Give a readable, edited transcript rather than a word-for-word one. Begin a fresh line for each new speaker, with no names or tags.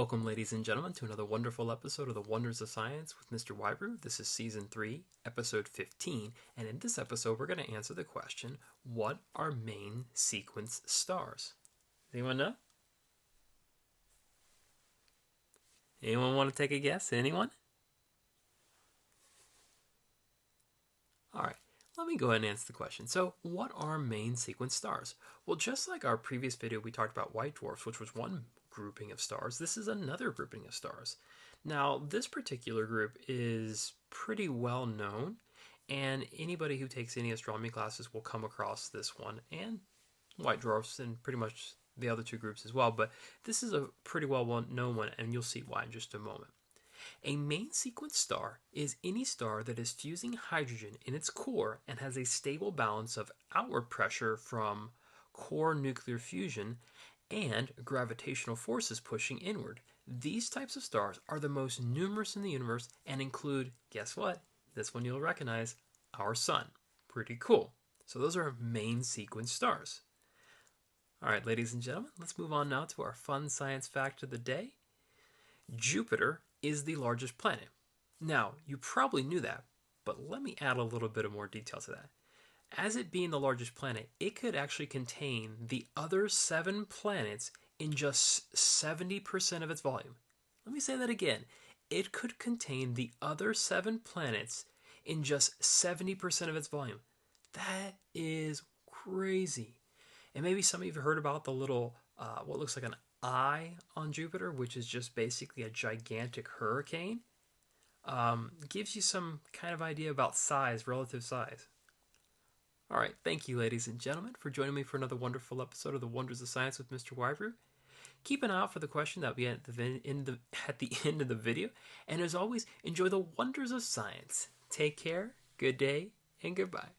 Welcome, ladies and gentlemen, to another wonderful episode of The Wonders of Science with Mr. Whybrew. This is Season 3, Episode 15, and in this episode we're going to answer the question, what are main sequence stars? Anyone know? Anyone want to take a guess? Anyone? Alright, let me go ahead and answer the question. So, what are main sequence stars? Well, just like our previous video we talked about white dwarfs, which was one grouping of stars, this is another grouping of stars. Now, this particular group is pretty well known, and anybody who takes any astronomy classes will come across this one, and white dwarfs, and pretty much the other two groups as well, but this is a pretty well known one, and you'll see why in just a moment. A main sequence star is any star that is fusing hydrogen in its core and has a stable balance of outward pressure from core nuclear fusion and gravitational forces pushing inward. These types of stars are the most numerous in the universe and include, guess what? This one you'll recognize, our sun. Pretty cool. So those are main sequence stars. Alright, ladies and gentlemen, let's move on now to our fun science fact of the day. Jupiter is the largest planet. Now, you probably knew that, but let me add a little bit of more detail to that. As it being the largest planet, it could actually contain the other 7 planets in just 70% of its volume. Let me say that again. It could contain the other 7 planets in just 70% of its volume. That is crazy. And maybe some of you have heard about the little, what looks like an eye on Jupiter, which is just basically a gigantic hurricane. Gives you some kind of idea about size, relative size. Alright, thank you, ladies and gentlemen, for joining me for another wonderful episode of The Wonders of Science with Mr. Whybrew. Keep an eye out for the question that will be at the end of the video. And as always, enjoy the wonders of science. Take care, good day, and goodbye.